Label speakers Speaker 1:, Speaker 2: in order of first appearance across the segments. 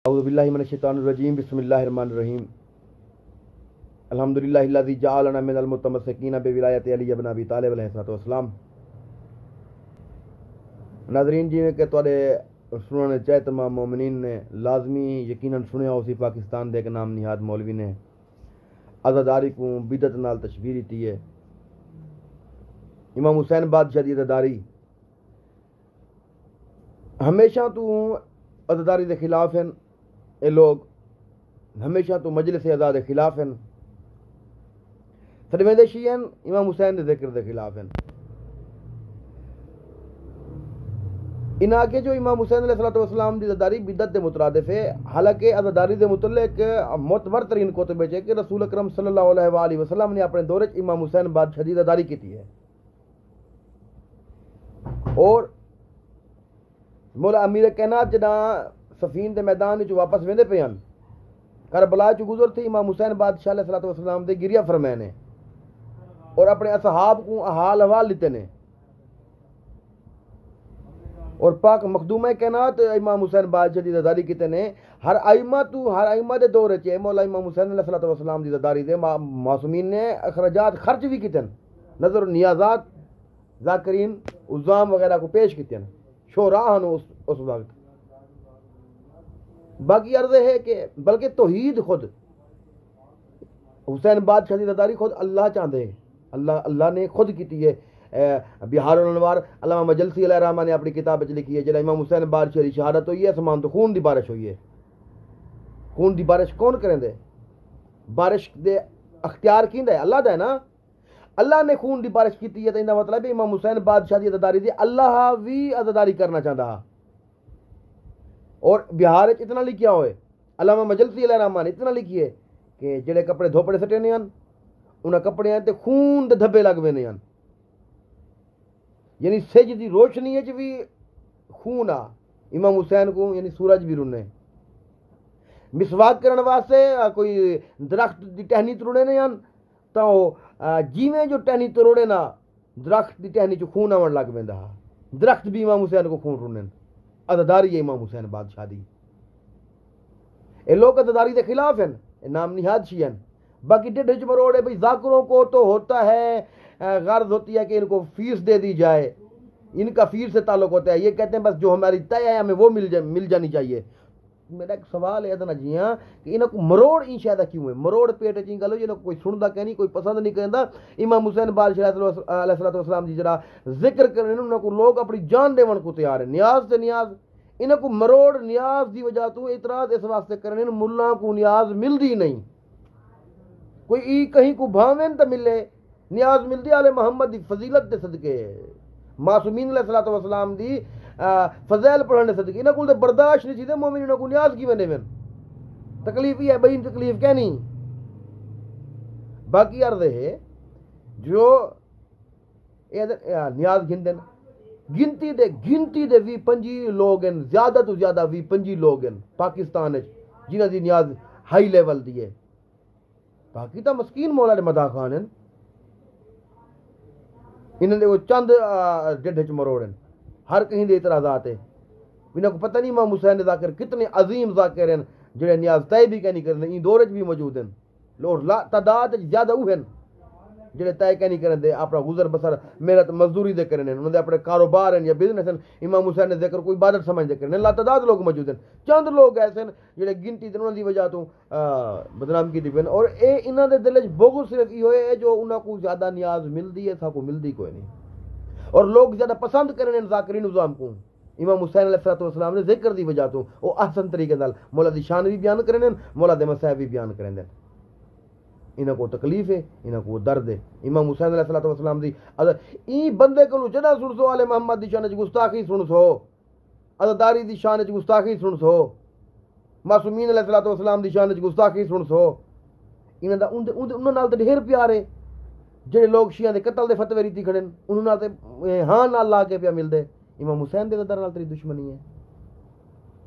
Speaker 1: اعوذ باللہ من الشیطان الرجیم بسم اللہ الرحمن الرحیم الحمدللہ الذی جعلنا من المتمسکین بولایت علی بن ابی طالب علیہ السلام۔ ناظرین، جی کہ تواڈے سننے چاہے تمام مومنین نے لازمی یقیناً سنیا اسی پاکستان دے ایک نام نہاد مولوی نے عزاداری کو بدعت نال تشبیہ دیتی ہے۔ امام حسین بادشاہ دی عزاداری ہمیشہ تو عزاداری دے خلاف ہیں، اے لوگ ہمیشہ تو مجلس عزا دے خلاف ہیں، سرمیندے شیعہ امام حسین دے ذکر دے خلاف ہیں۔ ان آگے جو امام حسین علیہ السلام دی عزاداری بدعت دے مترادف ہے، حالانکہ عزاداری دے متعلق معتبر ترین کتب ہے کہ رسول اکرم صلی اللہ علیہ وآلہ وسلم نے اپنے دور وچ امام حسین بادشاہ دی عزاداری کی ہے، اور مولا امیر کائنات جداں صفین دے میدان وچ واپس ویندے پے ہن، کربلا چ گزر تھی امام حسین بادشاہ علیہ السلام دے گریہ فرمائے نے اور اپنے اصحاب کو حال احوال لیتے نے، اور پاک مخدومہ کائنات امام حسین بادشاہ دی عزاداری کیتے نے۔ ہر ائمہ دے دور وچ مولا امام حسین علیہ السلام دی عزاداری دے معصومین نے اخراجات خرچ بھی کیتے، نظر و نیازات ذاکرین عظام وغیرہ کو پیش کیتے ہیں، شعراء نے اس وقت۔ باقی عرض ہے کہ بلکہ توحید خود حسین بادشاہ دی عزاداری خود اللہ چاہتے ہیں، اللہ نے خود کیتی ہے۔ بہار الانوار علامہ مجلسی علیہ الرحمہ نے اپنی کتاب وچ لکھی ہے، جڑا امام حسین بادشاہ دی شہادت ہوئی ہے اسمان تو خون دی بارش ہوئی ہے۔ خون دی بارش کون کریں دے؟ بارش دے اختیار کیندا ہے؟ اللہ دا ہے نا۔ اللہ نے خون دی بارش کیتی ہے، تو ان دا مطلب ہے امام حسین بادشاہ دی عزاداری دی اللہ بھی عزاداری کرنا چاہتا ہے۔ اور بہار اتنا لکھیا ہوئے، علامہ مجلسی علیہ الرحمہ نے اتنا لکھی ہے کہ جڑے کپڑے دھوپڑے سٹے نے ہن انہاں کپڑے تے خون دے دھبے لگ وے نے ہن، یعنی سج دی روشنی وچ بھی خون آ امام حسین کو، یعنی سورج بھی رنے۔ مسواک کرن واسطے کوئی درخت دی ٹہنی تروڑے نے ہن تو جیویں جو ٹہنی تروڑے نا درخت دی ٹہنی چ خون آون لگ ویندا، درخت بھی امام حسین کو خون رنن۔ عزاداری ہے امام حسین بادشاہ دی۔ اے لوگ عزاداری دے خلاف ہیں، اے نام نہاد شیعہ ہیں۔ باقی ڈیڈھ وچ مروڑے بھئی ذاکروں کو تو ہوتا ہے، غرض ہوتی ہے کہ ان کو فیس دے دی جائے، ان کا فیس سے تعلق ہوتا ہے، یہ کہتے ہیں بس جو ہماری طے ہے ہمیں وہ مل جانی چاہیے۔ میرا ایک سوال ہے ادنا جی ہاں کہ انہوں کو مروڑ ان شاید کیوں ہے؟ مروڑ پیٹ چین گلو جنہوں کوئی سندا کہ نہیں، کوئی پسند نہیں کرتا۔ امام حسین بادشاہ علیہ السلام دی جرا ذکر کرنے انہوں کو لوگ اپنی جان دیون کو تیار ہیں، نیاز سے نیاز۔ انہوں کو مروڑ نیاز دی وجہ تو اعتراض اس واسطے کرنے ملا کو نیاز ملدی نہیں، کوئی ای کہیں کو بھاویں تو ملے، نیاز ملدی آل محمد دی فضیلت دے صدقے، معصومین علیہ السلام دی فضائل پڑھنے صدقے۔ انہوں کو برداشت نہیں چیزیں مومن، انہوں کو نیاز کی بنے میں تکلیف ہی ہے بھئی، تکلیف کیا نہیں۔ باقی عرض ہے جو نیاز گھندن گنتی دے 20-25 لوگ ہیں، زیادہ تو زیادہ 20-25 لوگ ہیں پاکستان جنہاں دی نیاز ہائی لیول دی ہے۔ باقی تو مسکین مولا دے مدا خان ہیں، انہوں نے وہ چند ڈیڈھ وچ مروڑ ہیں، ہر کہیں دے اعتراضات ہیں۔ انہوں کو پتہ نہیں امام حسین ذاکر کتنے عظیم ذاکر ہیں جڑے نیاز طے بھی کہیں کرنے، ان دور وچ بھی موجود ہیں، لوگ تعداد زیادہ وہ ہیں جڑے طے نہیں کریں دے، اپنا گزر بسر محنت مزدوری دے کرنے، انہوں نے اپنے کاروبار ہیں یا بزنس ہیں، امام حسین نے ذکر کوئی عبادت سمجھ دے کرنے، لا تعداد لوگ موجود ہیں۔ چند لوگ ایسے ہیں جڑے گنتی دے انہوں دی وجہ تو بدنام کی دیپن، اور اے انہوں دے دل وچ بغض صرف یہ ہوئے جو انہوں کو زیادہ نیاز ملدی ہے، سا کو ملدی کوئی نہیں، اور لوگ زیادہ پسند کرنے ذاکرین نظام کو۔ امام حسین علیہ السلام نے ذکر دی وجہ تو وہ احسن طریقے نال مولا دی شان بھی بیان کرنے، مولا دے مسائب بھی بیان کرنے۔ انہوں کو تکلیف ہے، انہوں کو درد ہے۔ امام حسین علیہ السلام دی این بندے کو جدہ سن سو آل محمد دی شان وچ گستاخی سن سو، عزاداری دی شان وچ گستاخی سن سو، معصومین علیہ السلام دی شان وچ گستاخی سن سو، انہوں نال تے ڈھیر پیار ہے۔ جڑے لوگ شیعہ دے قتل دے فتوی ریتی کھڑے انہوں نال تے ہاں نال لا کے پیا ملدے، امام حسین دے در نال تیری دشمنی ہے۔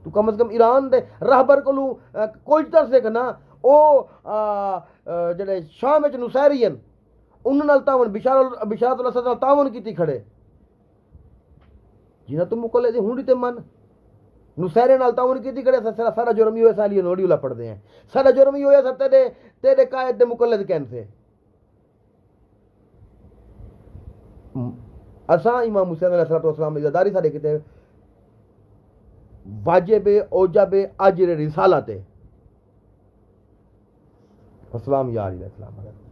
Speaker 1: تو کم از کم ایران دے راہبر کو کوئی طرح سے کہنا او جڑے شام وچ نصیری ہیں انہوں نال تعاون بشارت الاسد نال تعاون کیتی کھڑے، جنہاں تو مقلد ہونڈی تے من نسیرے نال تعاون کیتی کرے سارا جرم ہی ہوئے سالی نوڑی والا پڑھ دے ہیں سارا جرم ہی ہوئے سا تیرے قائد دے مقلد کہن سے اساں امام حسین علیہ السلام عزاداری سارے کتے واجب اوجب اجر رسالت السلام یا علیہ السلام